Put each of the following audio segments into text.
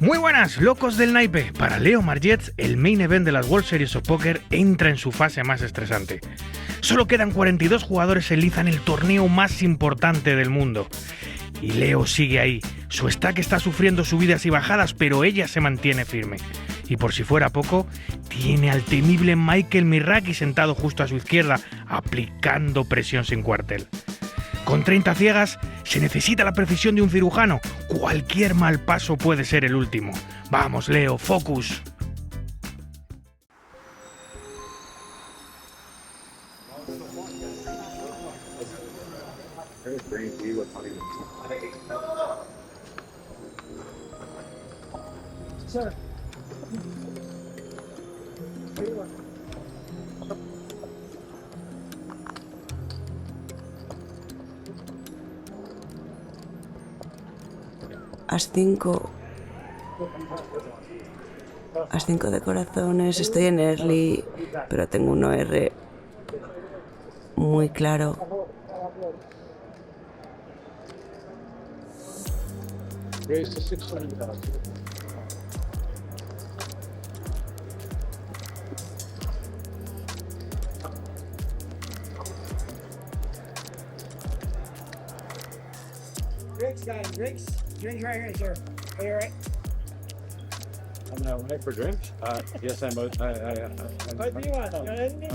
Muy buenas, locos del naipe. Para Leo Margets, el main event de las World Series of Poker entra en su fase más estresante. Solo quedan 42 jugadores en liza en el torneo más importante del mundo. Y Leo sigue ahí. Su stack está sufriendo subidas y bajadas, pero ella se mantiene firme. Y por si fuera poco, tiene al temible Michael Mirraki sentado justo a su izquierda, aplicando presión sin cuartel. Con 30 ciegas, se necesita la precisión de un cirujano. Cualquier mal paso puede ser el último. Vamos, Leo, focus. As 5 de corazones, estoy en early, pero tengo un OR muy claro. Drinks, guys, drinks. Drinks right here, sir. Are you all right? I'm wait for drinks. Yes, I'm. What do you want? You want anything?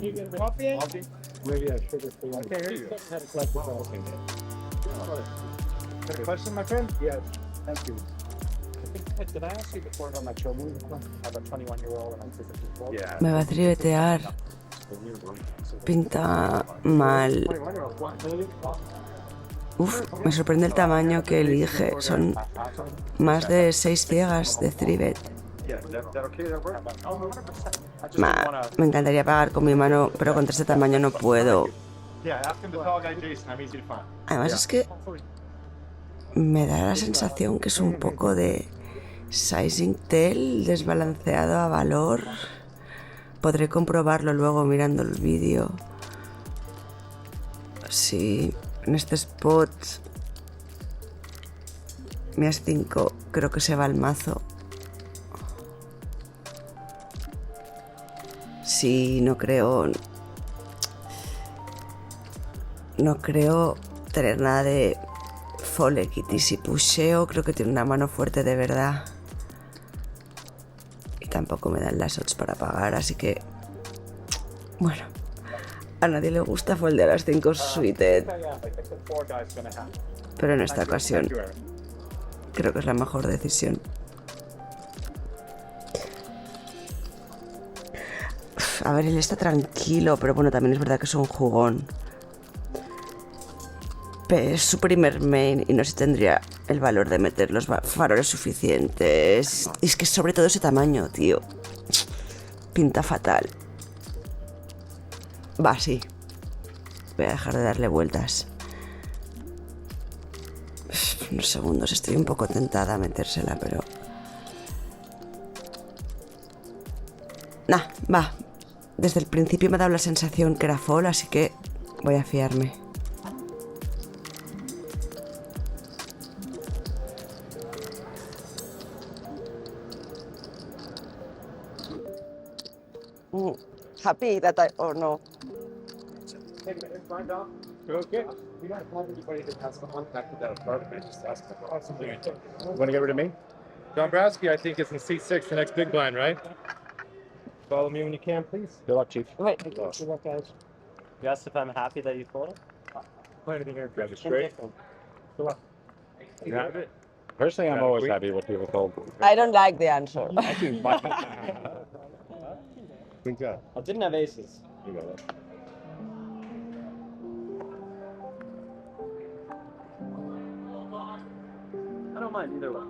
You get coffee in? Maybe a sugar free. Okay, here you go. Had a question. Got a question, my friend? Yes, thank you. Did I ask you before about my children? I have a 21-year-old and I'm 54. Yeah. Me va a trivetear. Pinta mal. Uf, me sorprende el tamaño que elige. Son más de 6 ciegas de 3-bet. Me encantaría pagar con mi mano, pero contra este tamaño no puedo. Además es que me da la sensación que es un poco de sizing tail desbalanceado a valor. Podré comprobarlo luego mirando el vídeo. Sí, en este spot mi As-5 creo que se va al mazo. Sí, no creo tener nada de fold equity. Si pusheo, creo que tiene una mano fuerte de verdad. Y tampoco me dan las odds para pagar, así que... Bueno, a nadie le gusta foldear las 5 suited. Pero en esta ocasión creo que es la mejor decisión. A ver, él está tranquilo, pero bueno, también es verdad que es un jugón. Pero es su primer main y no se tendría el valor de meter los faroles suficientes. Y es que sobre todo ese tamaño, tío. Pinta fatal. Va, sí. Voy a dejar de darle vueltas. Unos segundos, estoy un poco tentada a metérsela, pero... Nah, va. Desde el principio me ha dado la sensación que era fold, así que voy a fiarme. Happy that I... or no. Okay. You don't have anybody that has contact with that apartment. Just ask them. You want to get rid of me? Dombrowski, I think, is in C6, the next big blind, right? Follow me when you can, please. Good luck, Chief. Wait. Good luck, guys. You asked if I'm happy that you folded? Play anything here. Grab it straight. Good luck. You have it? Personally, I'm always happy with people told. I don't like the answer. Good job. I didn't have aces. You got it. I don't mind either way.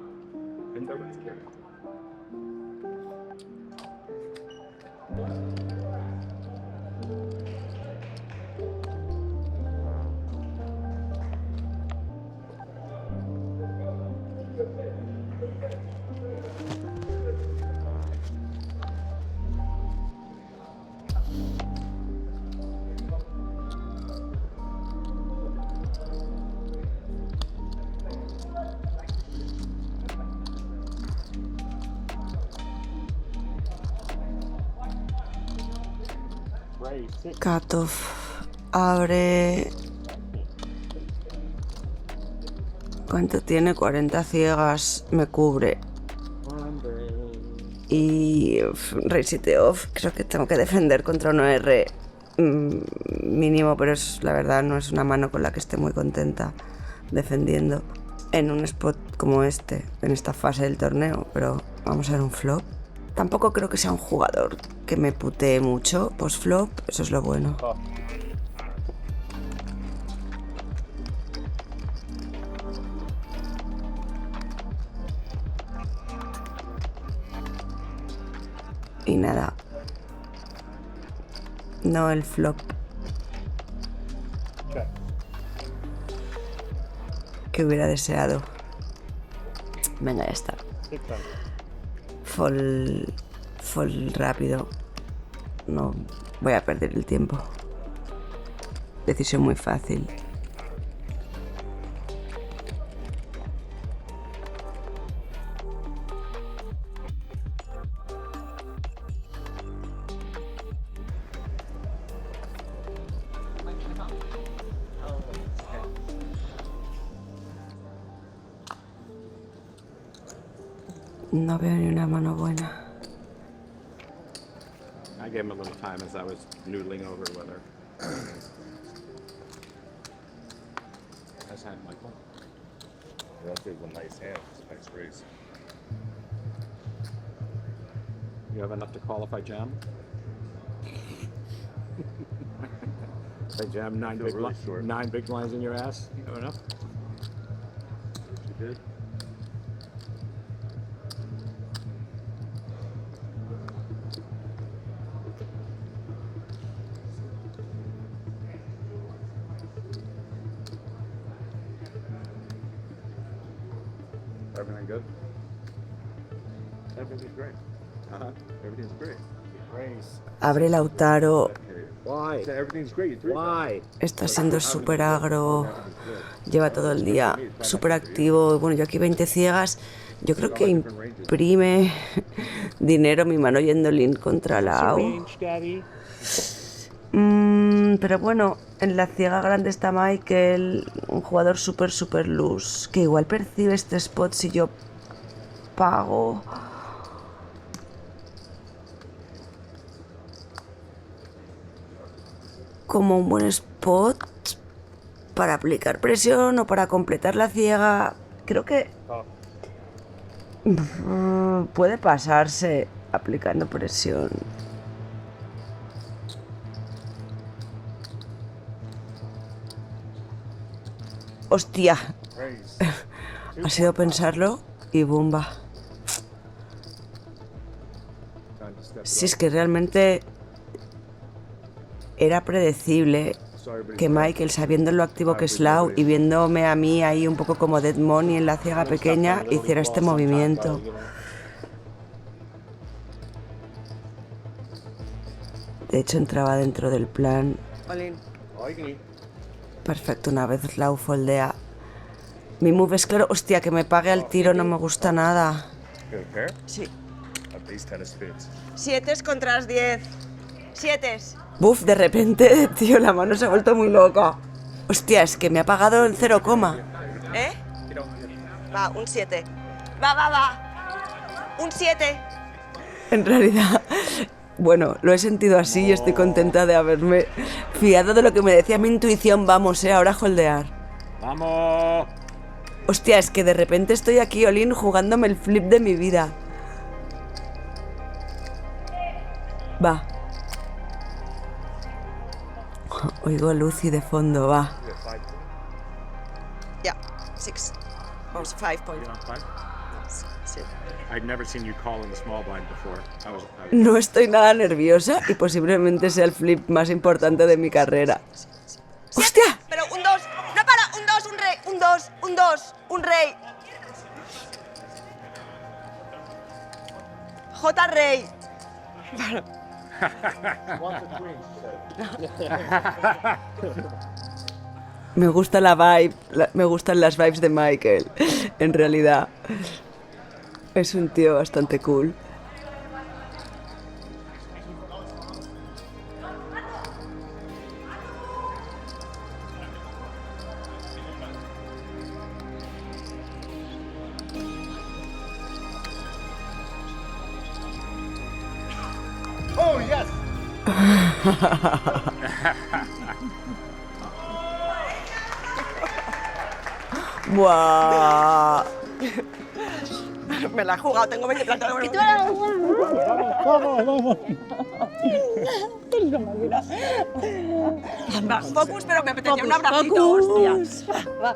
Cutoff. Abre. ¿Cuánto tiene? 40 ciegas. Me cubre. Y rey 7 off. Creo que tengo que defender contra un OR mínimo, pero la verdad no es una mano con la que esté muy contenta defendiendo en un spot como este, en esta fase del torneo. Pero vamos a ver un flop. Tampoco creo que sea un jugador que me putee mucho post-flop. Eso es lo bueno. Y nada. No el flop. Que hubiera deseado. Venga, ya está. Fall rápido. No voy a perder el tiempo. Decisión muy fácil. No veo ni una mano buena. I gave him a little time as I was noodling over whether. Nice hand, Michael. That is a nice hand. Nice raise. You have enough to qualify jam? I jam nine big blinds in your ass. You have enough? You did? Everything good? Everything's great. Everything's great. Raise. Abre Lautaro. Why? Everything's great. Why? Está siendo súper agro. Lleva todo el día súper activo. Bueno, yo aquí 20 ciegas. Yo creo que imprime dinero mi mano yendo Lin contra la AU. Pero bueno, en la ciega grande está Michael, un jugador súper loose, que igual percibe este spot si yo pago. Como un buen spot para aplicar presión o para completar la ciega. Creo que puede pasarse aplicando presión. ¡Hostia! Ha sido pensarlo y bomba. Si es que realmente era predecible que Michael, sabiendo lo activo que es Lau y viéndome a mí ahí un poco como Dead Money en la ciega pequeña, hiciera este movimiento. De hecho, entraba dentro del plan. Perfecto, una vez Lau foldea. Mi move es claro. Hostia, que me pague al tiro no me gusta nada. Sí. 7 contra las 10. 7. Buf, de repente, tío, la mano se ha vuelto muy loca. Hostia, es que me ha pagado en 0, ¿eh? Va, un 7. Va. Un 7. En realidad, bueno, lo he sentido así y estoy contenta de haberme fiado de lo que me decía mi intuición. Vamos, ahora a holdear. ¡Vamos! Hostia, es que de repente estoy aquí, Olin, jugándome el flip de mi vida. Va. Oigo a Lucy de fondo, va. Ya, 6. Vamos, 5 points. I've never seen you call in the small blind before. No estoy nada nerviosa y posiblemente sea el flip más importante de mi carrera. ¡Hostia! Pero un 2, no para, un 2, un rey, un 2, un 2, un rey. J rey. Me gusta la vibe, me gustan las vibes de Michael, en realidad. Es un tío bastante cool. Buah. Me la he jugado, tengo 20 platos. Va, focus, pero me apetecía un abracito, hostia. Va.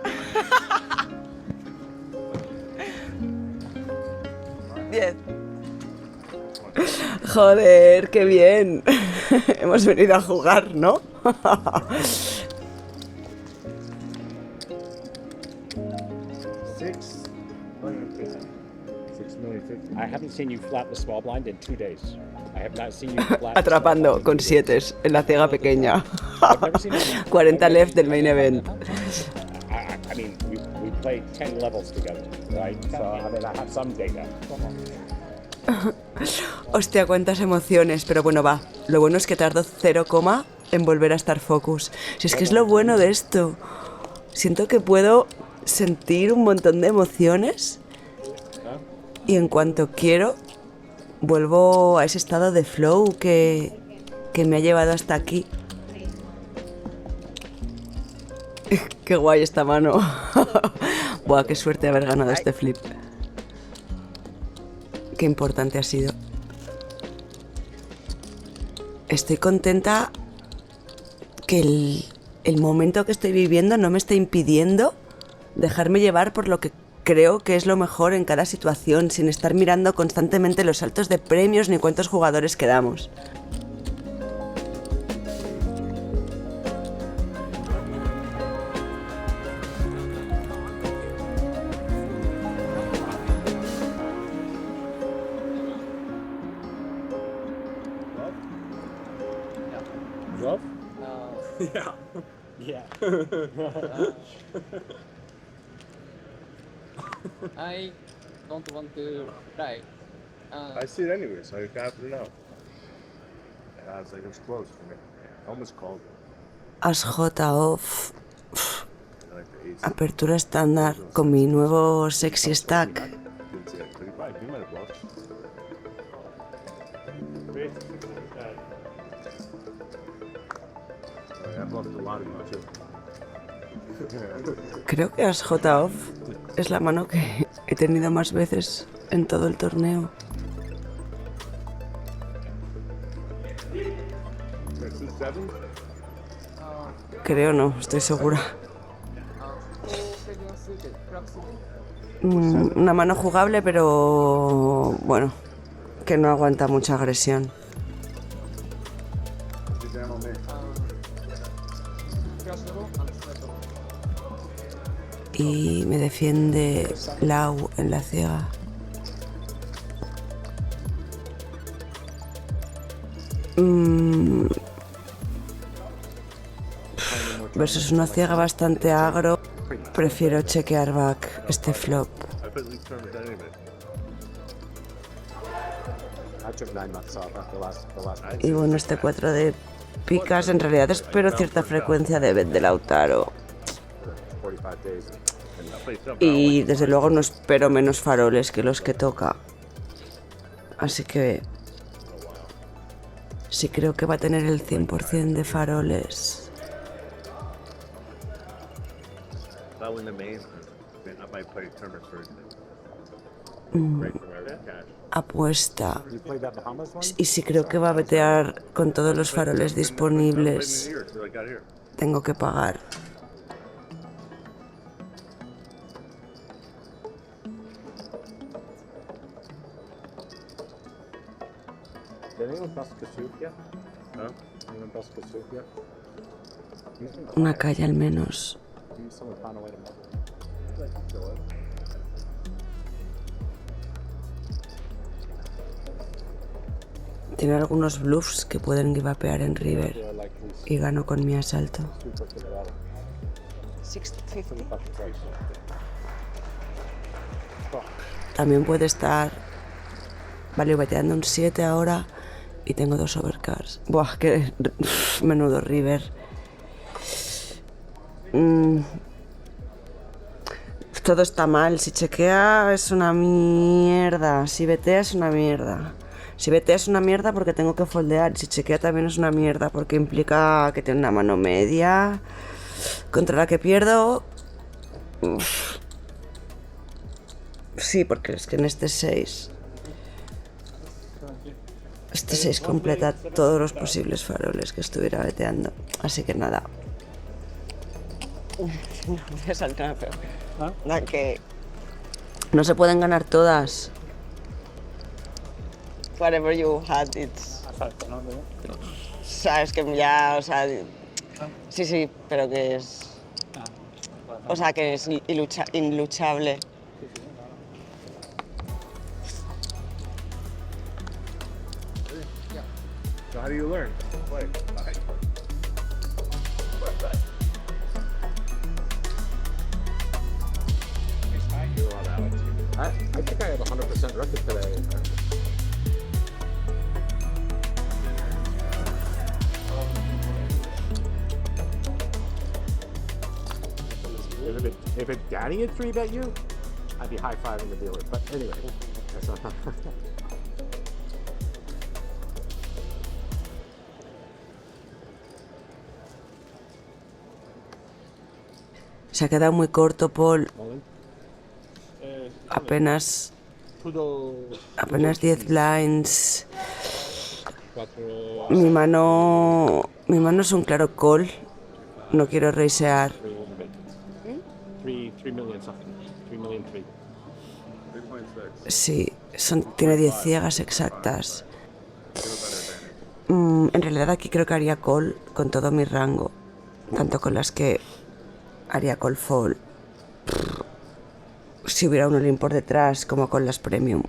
10. Joder, qué bien. Hemos venido a jugar, ¿no? I haven't seen you flat the small blind in 2 days. I have not seen you flat. Atrapando con 7 en la ciega pequeña. 40 left del main event. I mean, we played 10 levels together, right? So I mean, I have some data. Hostia, cuántas emociones, pero bueno, va. Lo bueno es que tardo 0, en volver a estar focus. Si es que es lo bueno de esto. Siento que puedo sentir un montón de emociones y en cuanto quiero vuelvo a ese estado de flow que me ha llevado hasta aquí. Qué guay esta mano. Buah, qué suerte haber ganado este flip. Qué importante ha sido. Estoy contenta que el momento que estoy viviendo no me esté impidiendo dejarme llevar por lo que creo que es lo mejor en cada situación, sin estar mirando constantemente los saltos de premios ni cuántos jugadores quedamos. Love? Yeah. I don't want to cry. I see it anyway, so you have to know. And I was like, it was close for me. I almost called it. As J off. I like the ace. Apertura estándar con mi nuevo sexy stack. Didn't see it, but he might have bluffed. I bluffed a lot of you too. Creo que As J off es la mano que he tenido más veces en todo el torneo. Creo no, estoy segura. Una mano jugable, pero bueno, que no aguanta mucha agresión. Y me defiende Lau en la ciega. Versus una ciega bastante agro, prefiero chequear back este flop. I put least tournament anyway. I took 9 months off after the last Y bueno, este 4 de picas, en realidad espero cierta frecuencia de bet de Lautaro. 45 days. I played some. Y desde luego no espero menos faroles que los que toca. Así que sí creo que va a tener el 100% de faroles. If I win the main, then I might play tournament first. Break from every cash. Apuesta. You played that Bahamas one? Y si creo que va a betear con todos los faroles disponibles, Here, till I got here. tengo que pagar. ¿Tenemos más que Sofía? ¿No? ¿Tenemos más que Sofía? Una calle al menos. Someone found a way to make it. Tiene algunos bluffs que pueden givapear en river They're like these y gano con mi asalto. super together. 650. Fucking crazy. También puede estar, vale, bateando un 7 ahora y tengo 2 overcards. Buah, qué menudo river. Todo está mal, si chequea es una mierda, si betea es una mierda. Si BT es una mierda porque tengo que foldear. Si chequea también es una mierda porque implica que tiene una mano media contra la que pierdo. Uf. Sí, porque es que en este 6 completa todos los posibles faroles que estuviera veteando. Así que nada. No voy a saltar, pero... que no se pueden ganar todas. Whatever you had, it's... Sabes que ya, o sea... Sí, pero que es... O sea, que es inluchable. So how do you learn? Play. I think I have 100% record today. If Danny had 3-bet you, I'd be high-fiving the dealer. But anyway, that's not... Se ha quedado muy corto, Paul. Apenas 10 blinds. Mi mano es un claro call. No quiero raisear. 3 million something. 3 million 3. Sí, tiene 10 ciegas exactas. En realidad aquí creo que haría call con todo mi rango. Tanto con las que haría call fall. Si hubiera un all-in por detrás, como con las premium.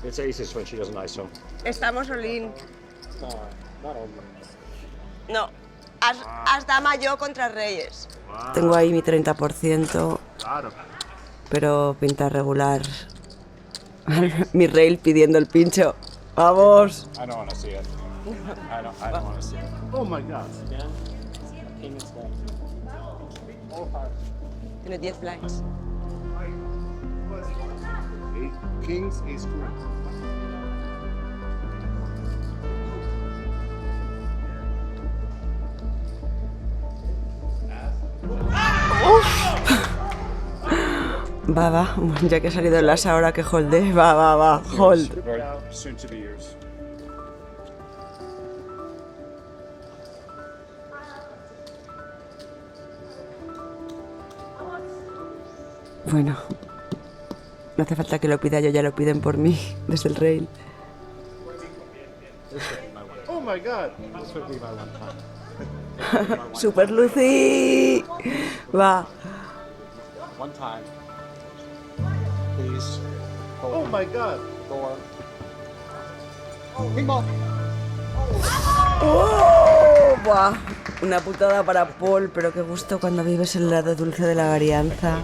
It's aces when she doesn't ISO. Estamos all-in. Not all. No. As dama yo contra reyes. Tengo ahí mi 30%. Pero pinta regular. Mi rail pidiendo el pincho. ¡Vamos! I don't want to see it. I don't want to see it. Oh my God. Tiene 10 blinds. Kings, ace queen. Va, ya que ha salido el as ahora que holde, va, hold. Soon to be yours. Bueno, no hace falta que lo pida yo, ya lo piden por mí, desde el rail. Oh my God. This would be my one time. ¡Super Lucy! Va. One time. Please. Oh my God. Four. King ball. ¡Oh! Buah. Una putada para Paul, pero qué gusto cuando vives el lado dulce de la varianza.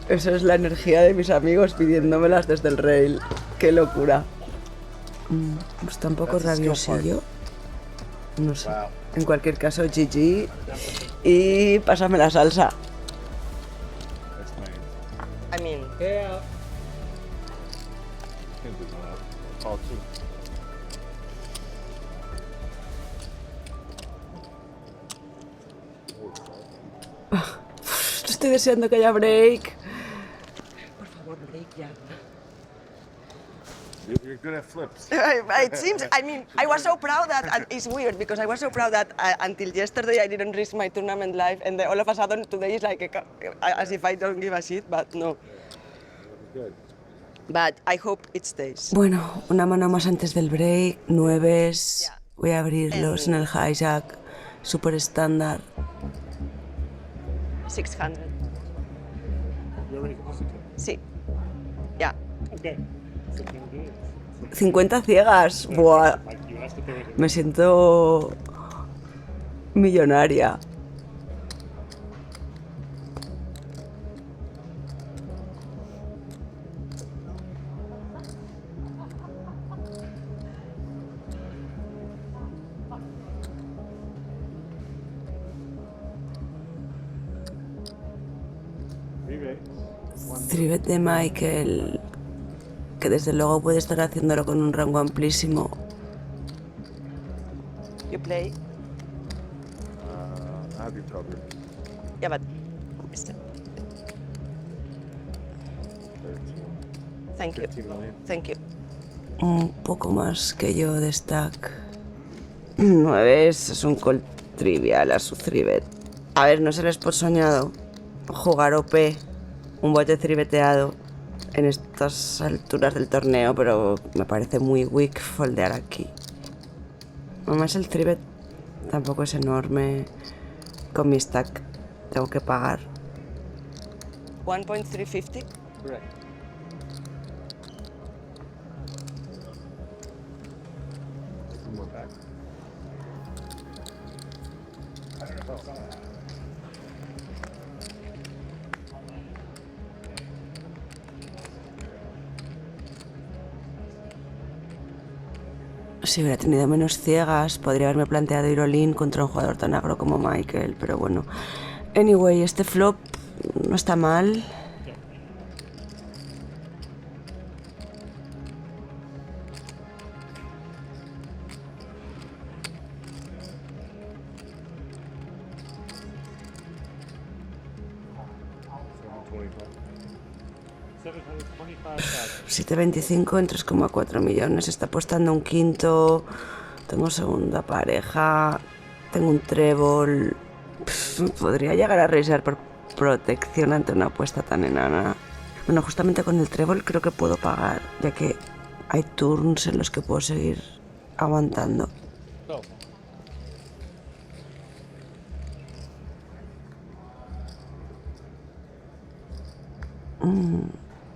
Eso es la energía de mis amigos pidiéndomelas desde el rail. ¡Qué locura! Pues tampoco rabiosillo. No sé. En cualquier caso, GG. Y pásame la salsa. I mean... Yeah. Call two. Estoy deseando que haya break. Por favor, break ya. You're good at flips. It seems, I mean, I was so proud that, and it's weird because I was so proud that until yesterday I didn't risk my tournament life, and then all of a sudden today is like as if I don't give a shit, but no. But I hope it stays. Bueno, una mano más antes del break. 9s. Voy a abrirlos en el hijack. Super estándar. 600. Sí. Ya. 50 ciegas. Buah. Me siento millonaria. trivet de Michael, que desde luego puede estar haciéndolo con un rango amplísimo. You play? I have you covered. Yeah, but... 13, Thank you. 15 million. Thank you. Un poco más que yo de stack. 9 es un call trivial a su trivet. A ver, no se les por soñado jugar OP, un bote triveteado en estas alturas del torneo, pero me parece muy weak foldear aquí. Además el trivet tampoco es enorme. Con mi stack tengo que pagar. 1.350? Correct. More back. Si hubiera tenido menos ciegas, podría haberme planteado ir all-in contra un jugador tan agro como Michael, pero bueno. Anyway, este flop no está mal. $725 en 3,4 millones. Está apostando un quinto. Tengo segunda pareja. Tengo un trébol. Podría llegar a raisar por protección ante una apuesta tan enana. Bueno, justamente con el trébol creo que puedo pagar, ya que hay turns en los que puedo seguir aguantando. Go.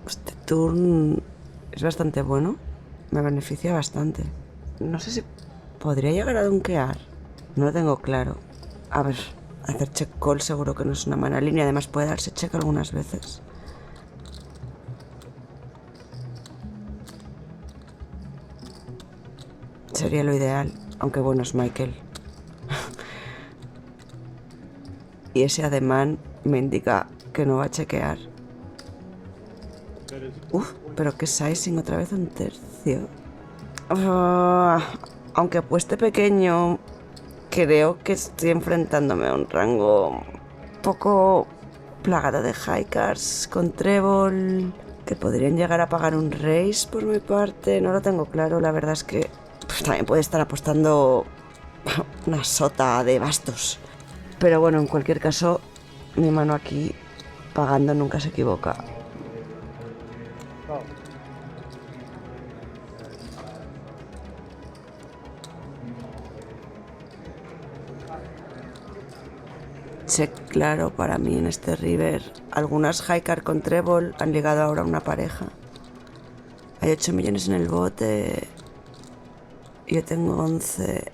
Este turn es bastante bueno. Me beneficia bastante. No sé si podría llegar a donkear. No lo tengo claro. A ver, hacer check call seguro que no es una mala línea. Además puede darse check algunas veces. Sería lo ideal. Aunque bueno, es Michael. Y ese ademán me indica que no va a chequear. Uf, pero qué sizing, otra vez un tercio. Aunque apueste pequeño, creo que estoy enfrentándome a un rango un poco plagado de high cards con trébol, que podrían llegar a pagar un raise por mi parte. No lo tengo claro, la verdad es que también puede estar apostando una sota de bastos. Pero bueno, en cualquier caso, mi mano aquí pagando nunca se equivoca. Check claro para mí en este river. Algunas high card con trébol han ligado ahora a una pareja. Hay 8 millones en el bote. Yo tengo 11.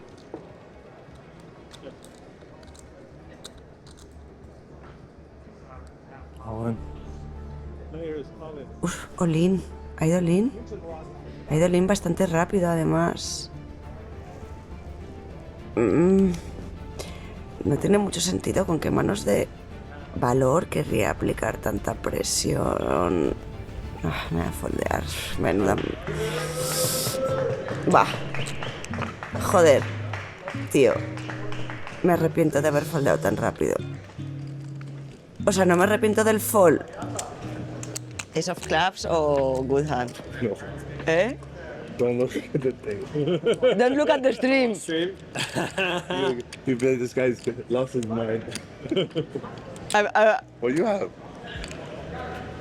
Uf, all-in. ¿Ha ido all-in? Ha ido all-in bastante rápido, además. No tiene mucho sentido con qué manos de valor querría aplicar tanta presión. Me voy a foldear. Menuda... Bah. Joder. Tío. Me arrepiento de haber foldeado tan rápido. O sea, no me arrepiento del fall. Ace of clubs o good hand? No, Eh? don't look at the thing. Don't look at the stream. You bet this guy's lost his mind. What do you have?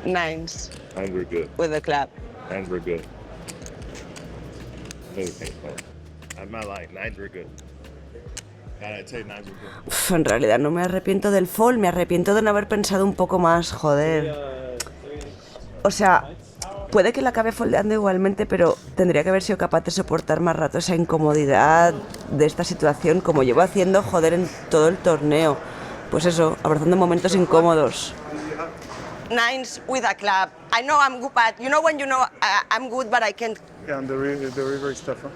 Nines Nines were good. with the club. Nines were good. Really painful. I'm not lying. Nines were good. Gotta tell you, nines were good. En realidad no me arrepiento del fall, me arrepiento de no haber pensado un poco más, joder. O sea, puede que la acabe foldeando igualmente, pero tendría que haber sido capaz de soportar más rato esa incomodidad de esta situación, como llevo haciendo, joder, en todo el torneo. Pues eso, abrazando momentos incómodos. Nines with a club. I know I'm good, but you know when you know I'm good, but I can't. Yeah, and the river is tough, huh?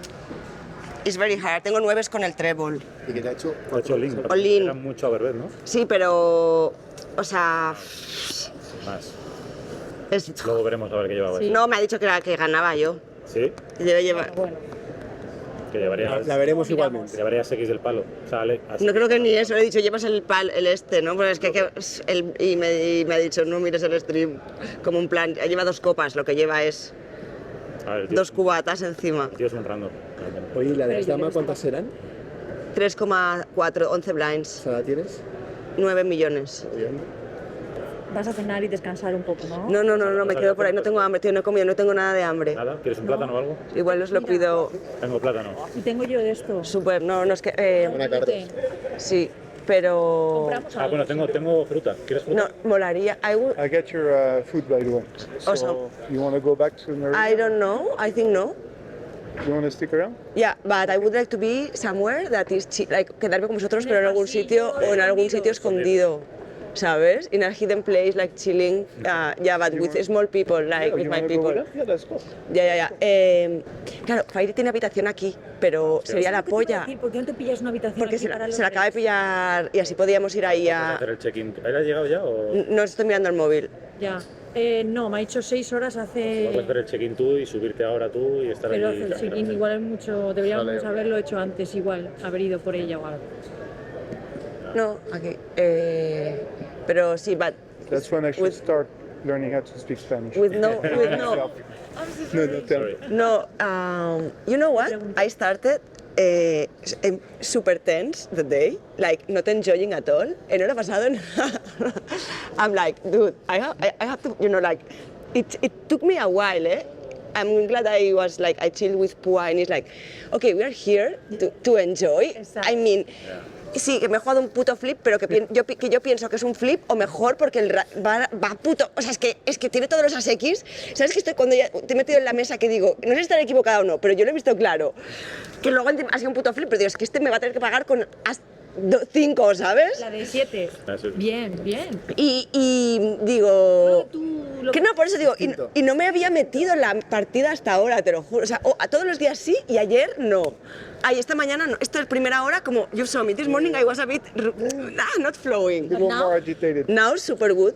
It's very hard. Tengo nueves con el trébol. ¿Y qué te ha hecho? Te ha hecho Link. All-in. Era mucho a ver, ¿no? Sí, pero... O sea... Más. Luego veremos a ver qué llevaba. No, me ha dicho que ganaba yo. ¿Sí? Y debe llevar... Que llevarías... La veremos igualmente. Llevarías X del palo. O sea, No creo que ni eso, le he dicho, llevas el este, ¿no? Porque es que y me ha dicho, no mires el stream, como un plan, lleva 2 copas, lo que lleva es A ver, tío, 2 cubatas encima. el tío es un random. Oye, ¿y la de las damas cuántas serán? 3,4, 11 blinds, O sea, ¿la tienes? 9 millones. Vas a cenar y descansar un poco, ¿no? No, me quedo por ahí, no tengo hambre, tío, no he comido, no tengo nada de hambre. ¿Nada? ¿Quieres un plátano o algo? Igual os lo pido Tengo plátano. Y tengo yo de esto. súper, no es que... Una carta. sí, pero... Compramos Ah, algo. bueno, tengo fruta. ¿Quieres fruta? No, molaría. I get your food, by the way. So, Awesome. you want to go back to Merida? I don't know, I think no. You want to stick around? Yeah, but I would like to be somewhere that is like quedarme con vosotros, pero en algún sitio o en algún sitio escondido, ¿sabes? In a hidden place, like chilling. Yeah, but with small people, like with you my wanna go people. with us? Yeah, let's go. Ya. Claro, Fairy tiene habitación aquí, pero sería la polla. ¿Por qué no te pillas una habitación Porque aquí para los se la acaba de tres? pillar y así podíamos ir ahí ¿Puedes a... hacer el check-in? ¿Ahí has llegado ya o...? No estoy mirando el móvil. Ya. No, me ha dicho 6 horas hace... Puedes hacer el check-in tú y subirte ahora tú y estar Pero allí. hacer el check-in igual es mucho... Deberíamos haberlo hecho antes igual, haber ido por ella o algo. No, aquí. Pero sí, but That's when I should with, start learning how to speak Spanish. with no... No, tell me. No, you know what? I started super tense the day, like not enjoying at all. En hora pasado, I'm like, dude, I have to, you know, like, it took me a while, eh? I'm glad I was like, I chilled with Pua and it's like, okay, we are here to enjoy. I mean, sí, que me he jugado un puto flip, pero que yo pienso que es un flip, o mejor porque va puto... O sea, es que tiene todos los ASX. ¿Sabes que estoy cuando ya te he metido en la mesa que digo, no sé si estaré equivocada o no, pero yo lo he visto claro? Que luego ha sido un puto flip, pero digo, es que este me va a tener que pagar con 5, ¿sabes? La de 7. Bien. Y digo... Lo Que no, por eso digo, y no me había metido en la partida hasta ahora, te lo juro. O sea, a todos los días sí y ayer no. Ay, esta mañana no. Esta es primera hora, como you saw me. This morning I was a bit not flowing. Be more agitated. Now super good.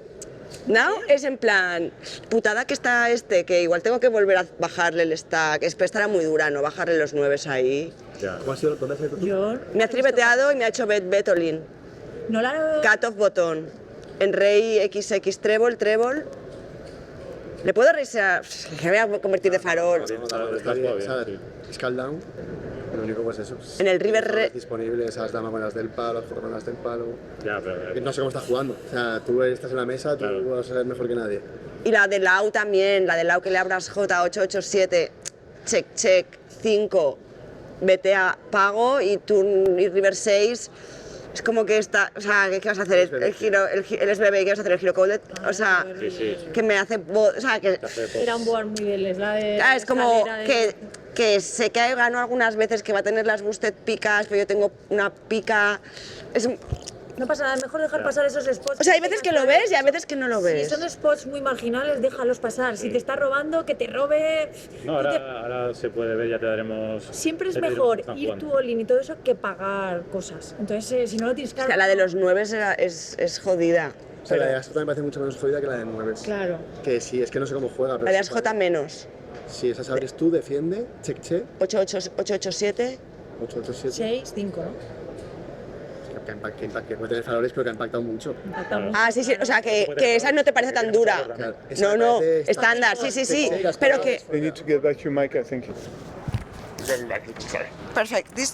Now es en plan, putada que está que igual tengo que volver a bajarle el stack. Estará muy dura, ¿no? Bajarle los 9 ahí. Ya. ¿Cómo ha sido? ¿Dónde has ido tú? Yo... Me ha tribeteado y me ha hecho bet all-in. No la... Cut off botón. En rey XX treble. ¿Le puedo resear? Que me voy a convertir de farol. Está bien, ¿sabes? Skull down. Lo único pues eso. En el river disponible esas damas con las del palo, las con las del palo. Ya, pero... No sé cómo estás jugando. O sea, tú estás en la mesa, tú vas a ser mejor que nadie. Y la de Lau también, la de Lau que le abras J887, check, 5, vete a pago y turn y river 6. Es como que está, o sea, ¿qué vas a hacer? El giro, el SBB, ¿qué vas a hacer? El giro coded, o sea, Sí. que me hace, o sea, que... Era un board muy de la de... Es como escalera de- que sé que gano algunas veces que va a tener las boosted picas, pero yo tengo una pica... No pasa nada, mejor dejar pasar esos spots. O sea, hay veces que lo ves y hay veces que no lo ves. Si son spots muy marginales, déjalos pasar. Si te está robando, que te robe... No, ahora se puede ver, ya te daremos... Siempre es ya te diremos mejor que están ir jugando. tú all-in y todo eso que pagar cosas. Entonces, si no lo tienes claro... O sea, la de los 9 es jodida. O sea, la de Astro también me parece mucho menos jodida que la de 9. Claro. Que sí, es que no sé cómo juega. Pero La de ASJ menos. Sí, esa sabes tú, defiende, check. 887. 887. 6, 5, ¿no? Que puede tener valores, pero que ha impactado mucho. Ah, sí, o sea, que esa no te parece tan dura. Claro, esa No, me parece estándar, sí, pero que... They need to get back your mic, I think. Perfect, this,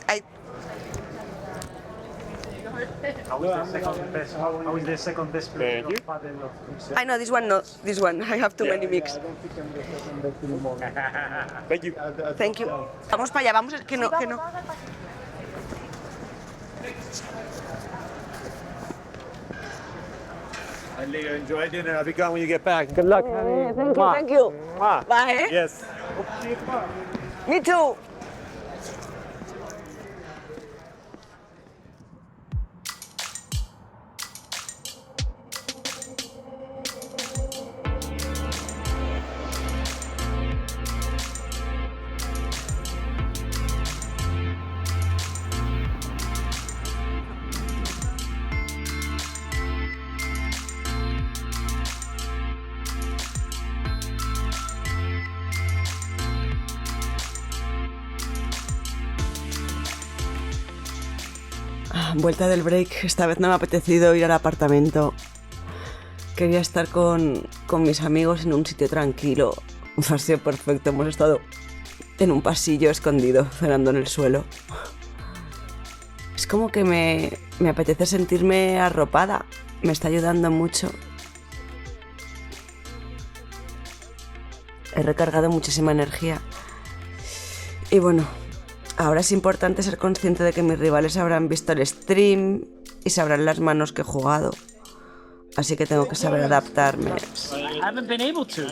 How is the second best player of paddle of I know, this one not, this one, I have too many mix. Thank you. Thank you. Vamos para allá, vamos, que no. Leo, enjoy dinner. I'll be gone when you get back. Good luck, honey. Thank you. Bye. Yes. Me too. Vuelta del break. Esta vez no me ha apetecido ir al apartamento. Quería estar con mis amigos en un sitio tranquilo. Ha sido perfecto. Hemos estado en un pasillo escondido, cenando en el suelo. Es como que me apetece sentirme arropada. Me está ayudando mucho. He recargado muchísima energía. Y bueno, ahora es importante ser consciente de que mis rivales habrán visto el stream y sabrán las manos que he jugado. Así que tengo que saber adaptarme. I haven't been able to.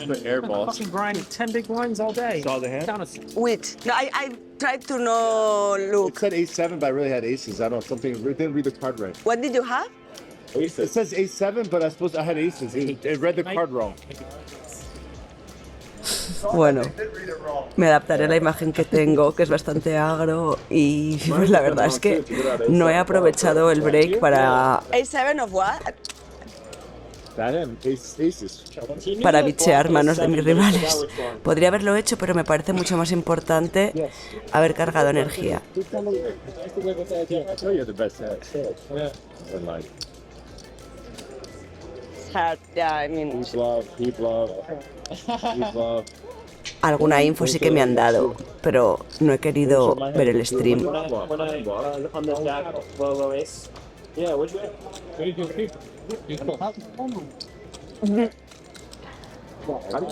Fucking grind 10 big blinds all day. Saw the hand? Down a Which? No, I tried to no It look. said A7, but I really had aces. I don't know, something, it didn't read the card right. What did you have? It says A7, but I had aces. It read the card wrong. Bueno, me adaptaré a la imagen que tengo, que es bastante agro, y pues la verdad es que no he aprovechado el break para A7 of what? That him, aces. bichear manos de mis rivales. Podría haberlo hecho, pero me parece mucho más importante haber cargado energía. I know you're the best at in life. Hard. Yeah, I mean. Heap love. Alguna info sí que me han dado, pero no he querido ver el stream. On the jack, low ace. Yeah, which way? I didn't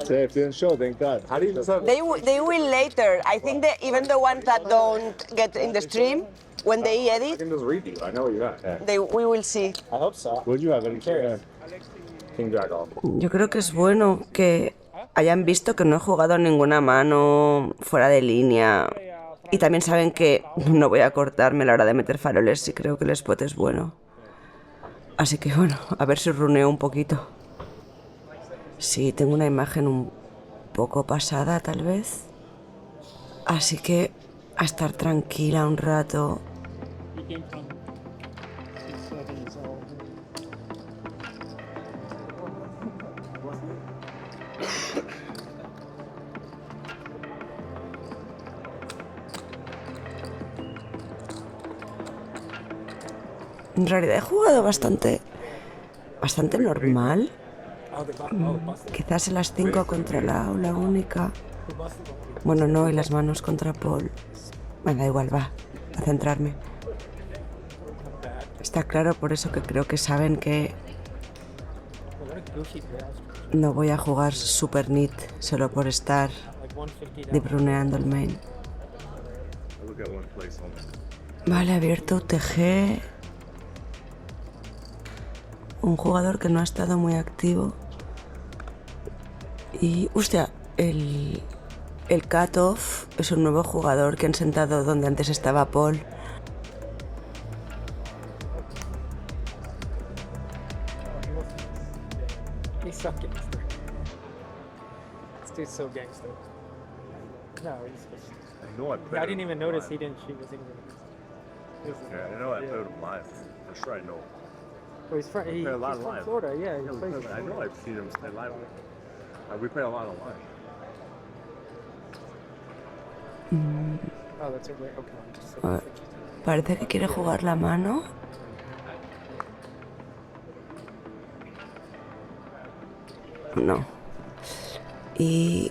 say if they didn't show, thank God. How do you decide? They will later. I think that even the ones that don't get in the stream, when they I edit, can just read you. I know what you got. Yeah. we will see. I hope so. What do you have? Any King Jack off. Yo creo que es bueno que hayan visto que no he jugado ninguna mano fuera de línea. Y también saben que no voy a cortarme a la hora de meter faroles si creo que el spot es bueno. Así que bueno, a ver si runeo un poquito. Sí, tengo una imagen un poco pasada tal vez. Así que a estar tranquila un rato. En realidad he jugado bastante normal. Quizás en las 5 contra la única. Bueno, no, y las manos contra Paul. Me da igual, va, a centrarme. Está claro, por eso que creo que saben que no voy a jugar super neat solo por estar debruneando el main. Vale, abierto UTG. Un jugador que no ha estado muy activo. Y, hostia, el Cut-Off es un nuevo jugador que han sentado donde antes estaba Paul. He's so gangster. This dude's so gangster. No, he's just... I know I played I didn't him even notice live. he didn't shoot his England. Yeah, I know I played him live. For sure I know. Oh, he's from, We play a lot he's from live. Florida, yeah. He Yeah, we plays play, I know I've seen him play live. We play a lot of live. Oh, that's a great... Okay, I'm just... A ver, parece que quiere jugar la mano. No. Y...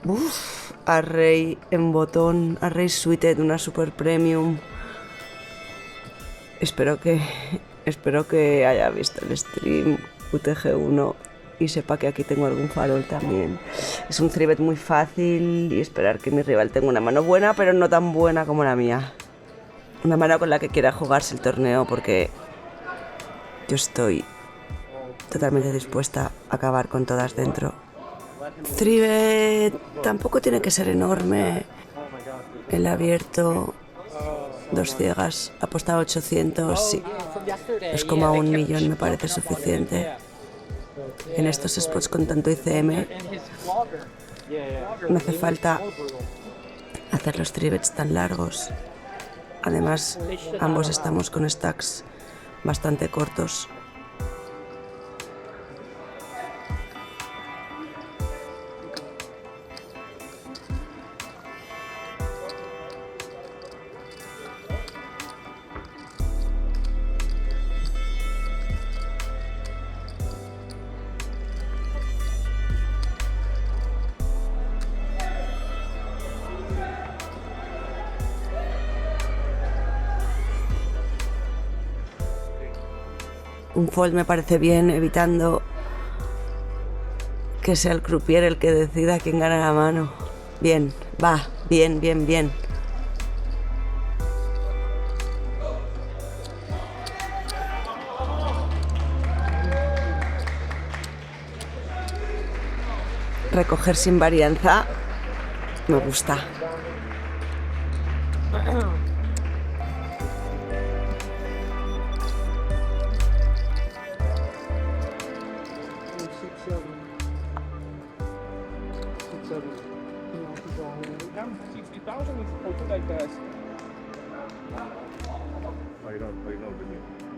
Uff, Array en botón, Array Suited, una super premium. Espero que haya visto el stream UTG1 y sepa que aquí tengo algún farol también. Es un 3-bet muy fácil y esperar que mi rival tenga una mano buena, pero no tan buena como la mía. Una mano con la que quiera jugarse el torneo, porque yo estoy totalmente dispuesta a acabar con todas dentro. 3-bet tampoco tiene que ser enorme. El abierto, 2 ciegas, apostado 800, sí. 2,1 millón me parece suficiente. En estos spots con tanto ICM me hace falta hacer los 3-bets tan largos. Además, ambos estamos con stacks bastante cortos. Un fold me parece bien, evitando que sea el croupier el que decida quién gana la mano. Bien, va, bien, bien, bien. Recoger sin varianza me gusta.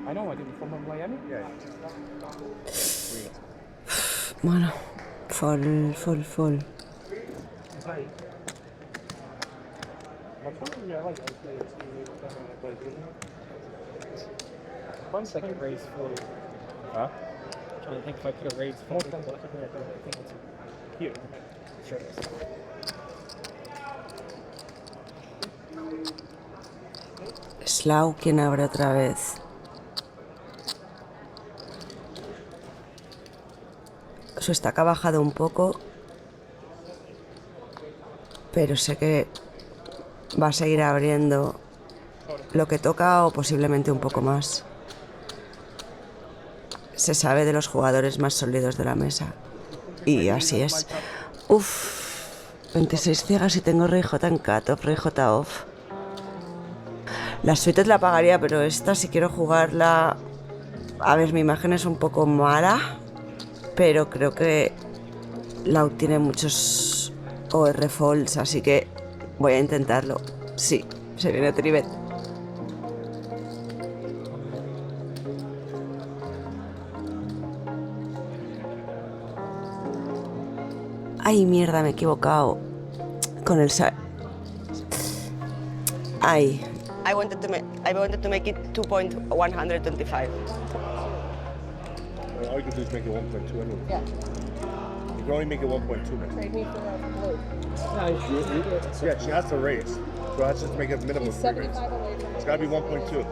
I know, I did it from Miami. Yeah. Bueno, fall. One second raise for. Huh? Trying to think if I could have raised for. I think it's here. Sure. Slough, quien abre otra vez. Su stack ha bajado un poco, pero sé que va a seguir abriendo lo que toca o posiblemente un poco más. Se sabe de los jugadores más sólidos de la mesa. Y así es. Uf, 26 ciegas y tengo rey J en cutoff, rey J off. La suite la pagaría, pero esta si quiero jugarla... A ver, mi imagen es un poco mala, pero creo que Lau tiene muchos OR folds, así que voy a intentarlo. Sí, se viene Tribet. Ay, mierda, me he equivocado con el... Ay. I wanted to make it 2.125. All you can do is make it 1.2 anyway. Yeah. You can only make it 1.2 now. Trade me for that Yeah, she has to raise. So let's just make it minimum He's 3 raises. 75 away from It's gotta be 1.2.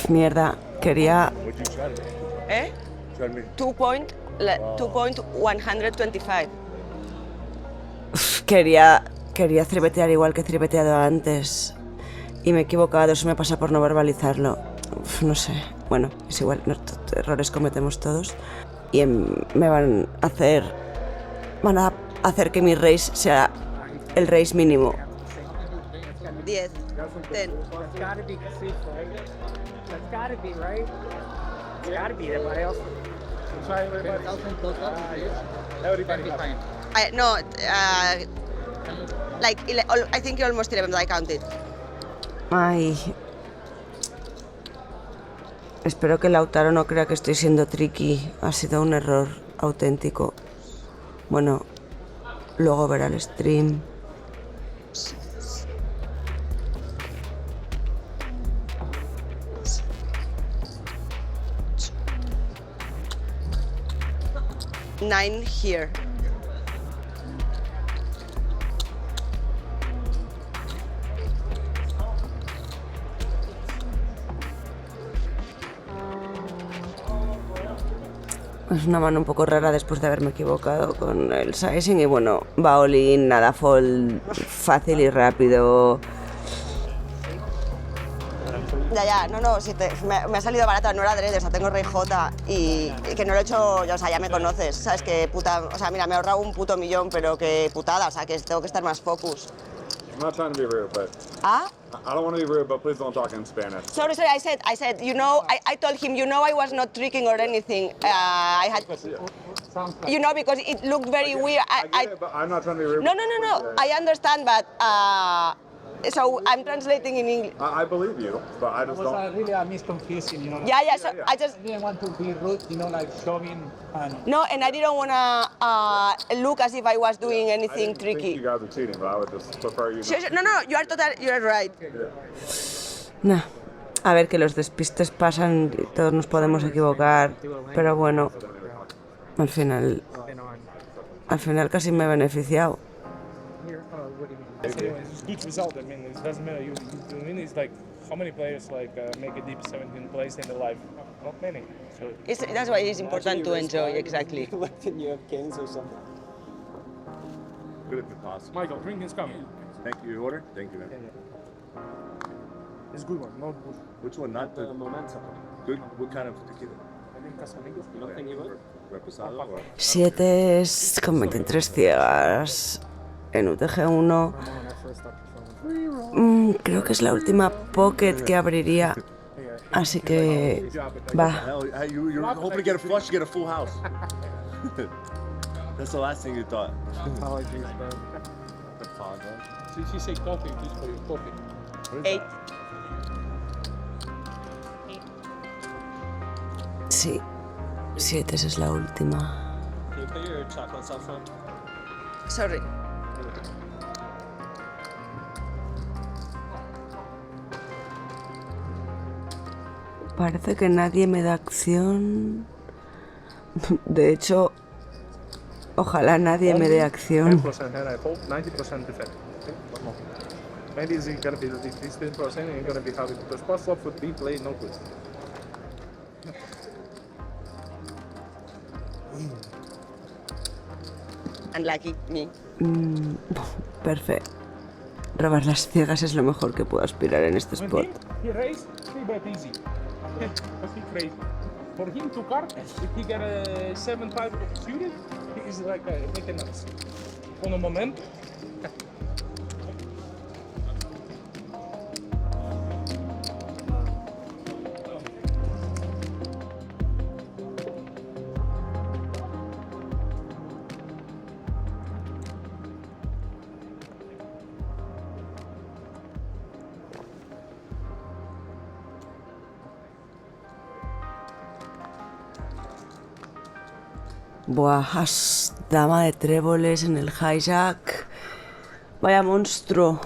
Mierda, quería... What'd you try to make? Try to make 2.125. Quería tribetear igual que he tribeteado antes. Y me he equivocado, eso me pasa por no verbalizarlo. No sé, bueno, es igual, errores cometemos todos. Y me van a hacer que mi raise sea el raise mínimo. 10, 10. That's gotta be safe, right? That's gotta be, right? It's gotta be. What else? Try it, everybody. 10,000 total. Everybody That'd be fine. No, like, I think you're almost 11, I counted. Ay. Espero que Lautaro no crea que estoy siendo tricky. Ha sido un error auténtico. Bueno, luego verá el stream. Nine here. Es una mano un poco rara después de haberme equivocado con el sizing y bueno, va all in, nada fold, fácil y rápido. Ya, no, si me ha salido barata, no era adrede, o sea, tengo rey J y que no lo he hecho, o sea, ya me conoces, ¿sabes? Que puta, o sea, mira, me he ahorrado un puto millón, pero que putada, o sea, que tengo que estar más focus. I'm not trying to be rude, but ¿Ah? I don't want to be rude, but please don't talk in Spanish. Sorry, I said, you know, I told him, you know, I was not tricking or anything. I had, you know, because it looked very weird. I get it, but I'm not trying to be rude. No, I understand, but so I'm translating in English. I believe you, but I It just was don't. really a misconfusion, you know. Yeah, so I just, I didn't want to be rude, you know, like shoving and. no, and I didn't want to look as if I was doing I anything didn't think tricky. you guys are cheating, but I would just prefer you. Sure, no, you're right. Nah. A ver, que los despistes pasan y todos nos podemos equivocar, pero bueno, al final casi me he beneficiado. It's a good result. I mean, it doesn't matter. You win. It's like how many players like make a deep 17 place in the life? Not many. That's why it's important to enjoy, exactly. Then you have kings or something. Good if it's possible. Michael, drink is coming. Thank you. Your order? Thank you, man. It's good one, not good. Which one? Not the Momentum. good. What kind of tequila? I think Casamigos. Nothing even? Reposado or? 7 con 23 ciegas en UTG1. Creo que es la última pocket que abriría. Así que va. Hell, you're hoping to get a flush, you get a full house. That's the last thing you thought. Apologies, bro. She said coffee, please for your coffee. 8. Sí, 7 es la última. Can you put your chocolates up front? Sorry. Parece que nadie me da acción. De hecho, ojalá nadie me dé acción. 10% hand I hope, 90% defend. Okay? One more. Maybe it's gonna be this 10% and you're gonna be happy because post flop would be played no good. Unlucky me. Perfecto. Robar las ciegas es lo mejor que puedo aspirar en este spot. He raised 3-bet easy. That's crazy. For him to card, if he get a 7-5 suited, he is like making nuts. For the moment. Buah, dama de tréboles en el hijack. Vaya monstruo.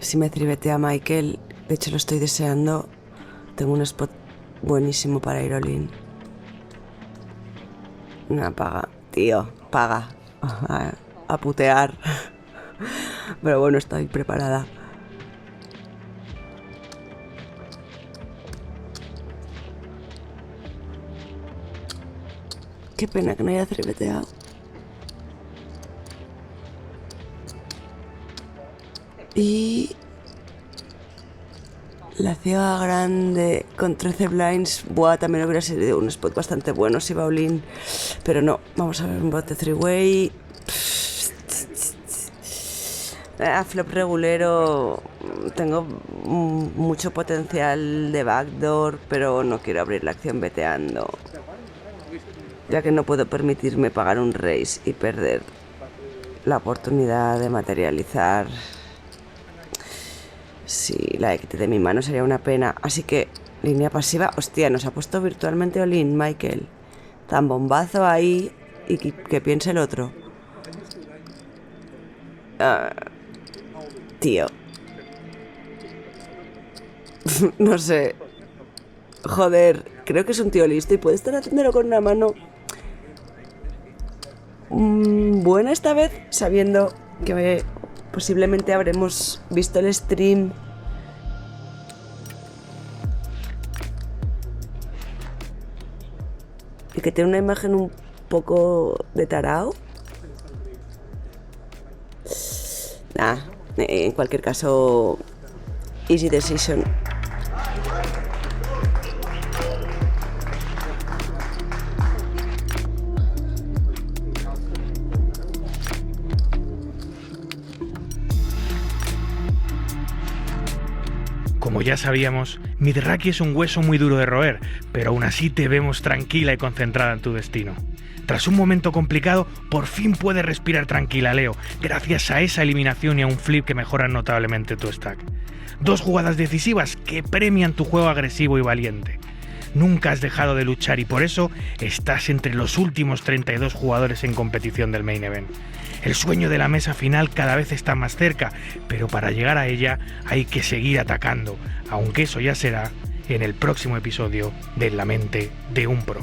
Si me tribetea Michael, de hecho lo estoy deseando, tengo un spot buenísimo para ir all-in. No, paga, tío, paga. A putear. Pero bueno, estoy preparada. Qué pena que no haya tribeteado. Y la ciega grande con 13 blinds. Buah, también hubiera sido un spot bastante bueno si va all-in. Pero no, vamos a ver un bote 3-way. Flop regulero. Tengo mucho potencial de backdoor, pero no quiero abrir la acción beteando, ya que no puedo permitirme pagar un raise y perder la oportunidad de materializar. Sí, la equity de mi mano sería una pena. Así que, línea pasiva. Hostia, nos ha puesto virtualmente all-in, Michael. Tan bombazo ahí y que piense el otro. Tío. No sé. Joder, creo que es un tío listo y puede estar haciéndolo con una mano buena esta vez, sabiendo que posiblemente habremos visto el stream y que tiene una imagen un poco de tarao. Nah, en cualquier caso, easy decision. Como ya sabíamos, Mizrachi es un hueso muy duro de roer, pero aún así te vemos tranquila y concentrada en tu destino. Tras un momento complicado, por fin puedes respirar tranquila, Leo, gracias a esa eliminación y a un flip que mejoran notablemente tu stack. 2 jugadas decisivas que premian tu juego agresivo y valiente. Nunca has dejado de luchar y por eso estás entre los últimos 32 jugadores en competición del Main Event. El sueño de la mesa final cada vez está más cerca, pero para llegar a ella hay que seguir atacando, aunque eso ya será en el próximo episodio de La Mente de un Pro.